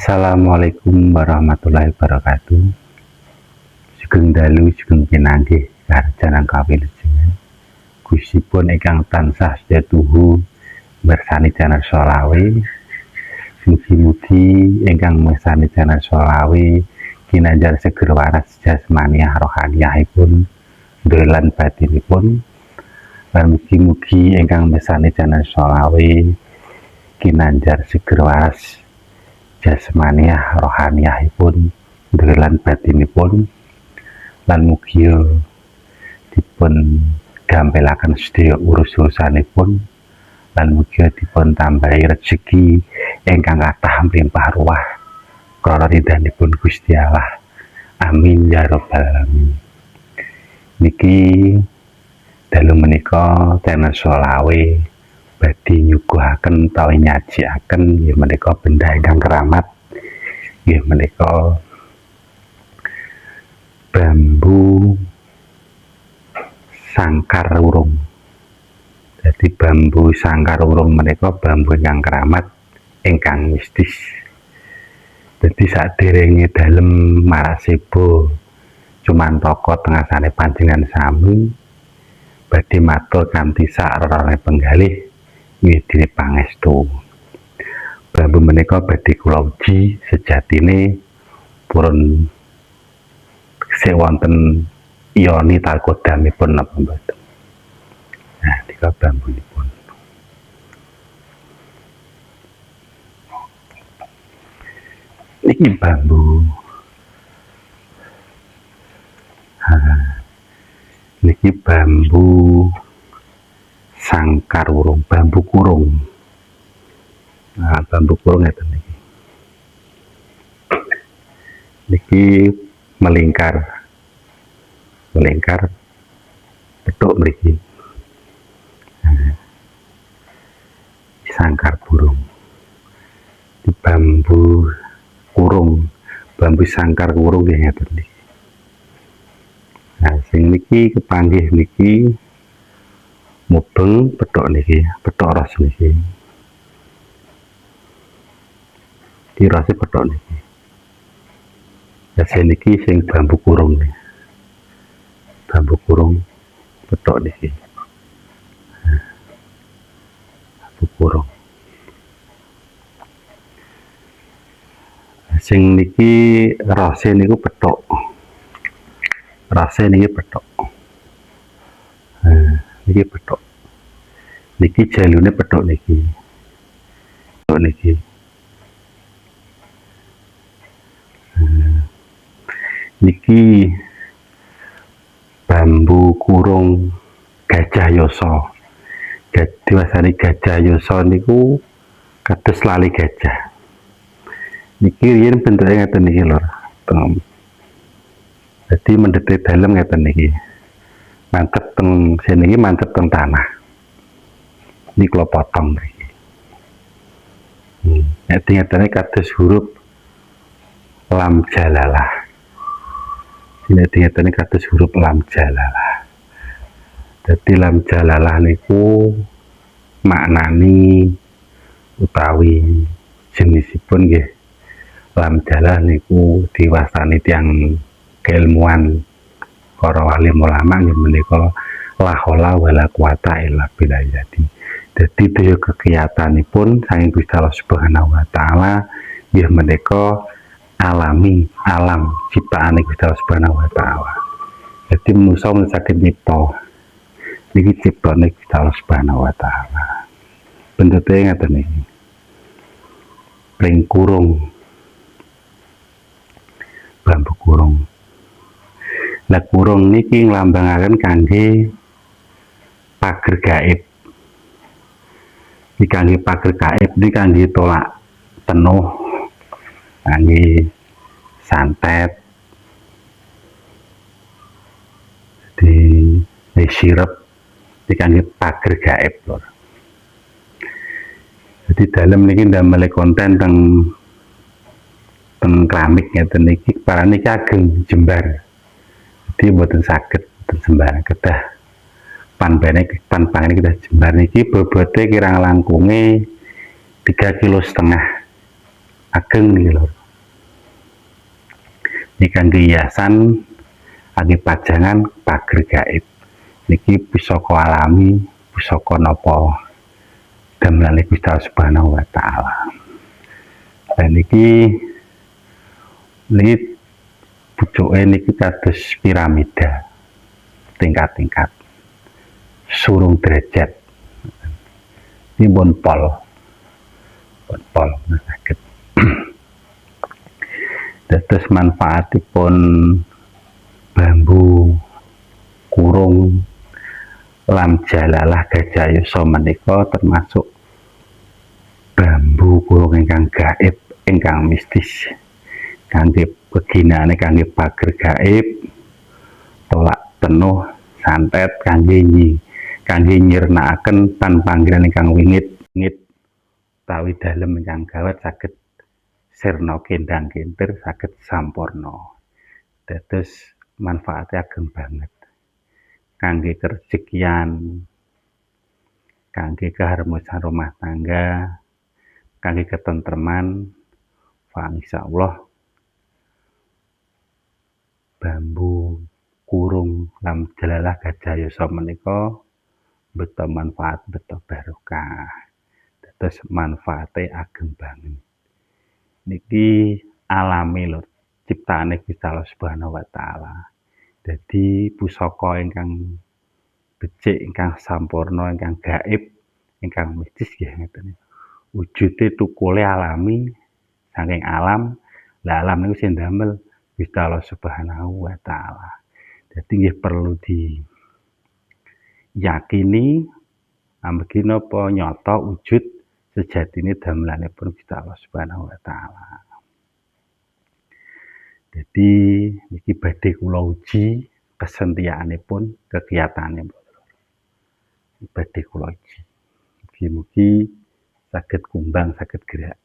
Assalamualaikum warahmatullahi wabarakatuh. Sugeng dalu sugeng pinanggih karjanang kawilujengan. Gustipun ingkang tansah sedaya tuhu mirsani channel Solawe. Mugi-mugi ingkang mirsani channel Solawe kinanjar seger waras jasmaniah rohaniyahipun lan batinipun. Lan mugi-mugi ingkang mirsani channel Solawe kinanjar seger waras jasmaniah rohaniyahipun lan batinipun, lan mugi dipun gampelaken sedaya urus-urusanipun, lan mugi dipun tambahi rejeki ingkang kathah mlimpah ruah krana ridhanipun Gusti Allah. Amin ya rabbal alamin. Niki dalu menika channel Solawe badhe nyuguhaken utawi nyajiaken nggih menika benda ingkang keramat, nggih menika bambu sangkar urung. Jadi bambu sangkar urung menika bambu ingkang keramat ingkang mistis. Jadi saderenge dalem marasebo Cumantaka tengasane panjenengan sami badhe matur kanthi sarana penggalih nggih dene pangestu. Bambu menika badhe kula uji sejatine purun sik wonten ioni talkodamipun napa mboten. Nah, nika bambunipun. Niki bambu. Niki bambu sangkar urung, bambu kurung. Nah, bambu kurung ngeten niki. Niki melingkar petuk mriki. Nah, sangkar burung. Di bambu kurung, bambu sangkar kurung nggih ngeten niki. Nah, sing niki kepanggih niki mubeng petuk niki, petuk ros niki. Iki rose petuk niki. Hasil niki sing bambu kurung nih. Bambu kurung petuk niki. Nah, bambu kurung. Sing niki rose niku petuk. Rose niki petuk. Nah, niki petuk. Niki jalune petuk niki. Petuk niki. Niki bambu kurung gajah yoso. Diwasani gajah yoso niku kados lali gajah. Niki riyen bentuke ngeten niki lho. Jadi mendete dalem ngeten niki. Mantep teng sini iki mantep teng tanah. Ini kula potong mriki. Nek dingetane kados huruf lam jalalah. Nek dingetane kados huruf lam jalalah. Dadi lam jalalah niku maknani utawi jenisipun nggih lam jalalah niku diwastani tiyang keilmuan para wali ulama nggih menika la haula wala quwata illa billah. Dadi daya kegiatanipun saking Gusti Allah Subhanahu wa taala nggih menika alami, alam ciptaane Gusti Allah Subhanahu wa taala. Dadi manusa saged nyipta niki ciptane Gusti Allah Subhanahu wa taala. Bentuke ngaten niki. Ring kurung. Bambu kurung. Lah kurung niki nglambangaken kangge pager gaib. Iki kangge pager gaib niki kangge tolak tenuh, kangge santet, di sirep, iki kangge pager gaib lho. Jadi dalem niki ndamel konten teng keramik ngeten niki parane niki ageng jembar. Jadi mboten saged sembarang kedah panbene kedah jembar niki bobote kirang langkunge 3,5 kg ageng niki lho. Iki kangge hiasan, kangge pajangan pager gaib. Niki pusaka alami, pusaka napa damelane Gusti Allah Subhanahu wa taala. Dan niki pucuke niki kados piramida tingkat-tingkat surung derajat. Ini pun pol sakit. Dados manfaatipun bambu kurung lam jalalah gajah yasa menika termasuk bambu kurung ingkang gaib, ingkang mistis, kangge keginane kangge pager gaib, tolak tenuh, santet kangge nyirnakaken tan panggilan ingkang wingit utawi dalem ingkang gawat saged sirna kendang kintir saged sampurna. Dados manfaatnya ageng banget kangge kerejekian, kangge keharmonisan rumah tangga, kangge ketentreman. Insyaallah bambu kurung lam jalalah gajah yasa menika beto manfaat, beto barokah. Dados manfaate ageng banget. Niki alami lho, ciptaane Gusti Allah Subhanahu wa taala. Dadi pusaka ingkang becik, ingkang sampurna, ingkang gaib, ingkang mistis nggih ngeten. Wujude tukule alami saking alam. Lah alam niku sing ndamel Gusti Allah Subhanahu wa taala. Dadi nggih perlu diyakini amargi napa nyata wujud sejatine damelanipun Gusti Allah Subhanahu wa taala. Jadi niki badhe kula uji kesentiaanipun, kegiatanipun. Badhe kula uji. Mugi-mugi saged kumbang, saged gerak.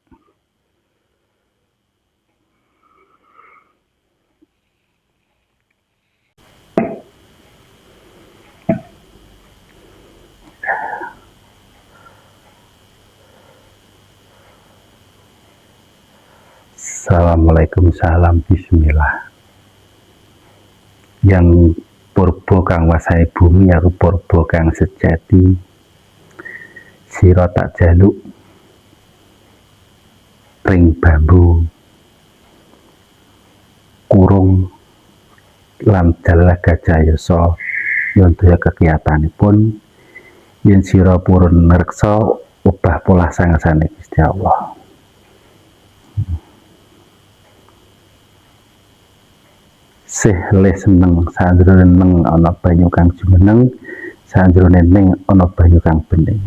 Assalamualaikum, salam bismillah. Yang purba kang wasai bumi aku purba kang sejati. Sira tak jaluk ring bambu kurung lam jalalah gajah yasa yontaya kegiatanipun yen sira purun ngreksa obah pola sangasane Gusti Allah. Sehle seneng sanjroning neng ana banyu kang jumeneng, sanjroning ning ana banyu kang bening.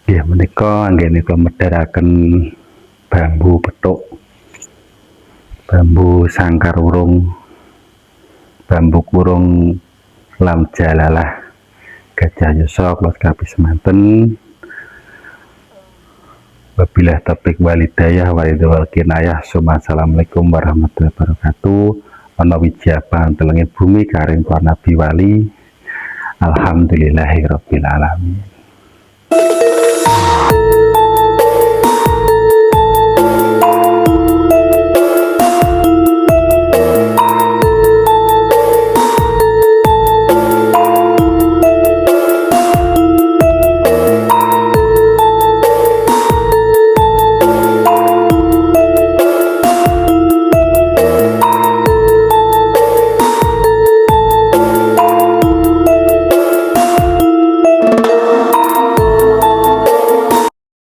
Ya menika anggenipun medharaken bambu petuk, bambu sangkar urung, bambu kurung lam jalalah gajah yasa kula kabeh semanten. Wabillahi taufiq wal hidayah wa ridwal kinayah. Assalamualaikum warahmatullahi wabarakatuh. Ana wijaba telengit bumi karing para nabi wali. Alhamdulillahirabbil alamin.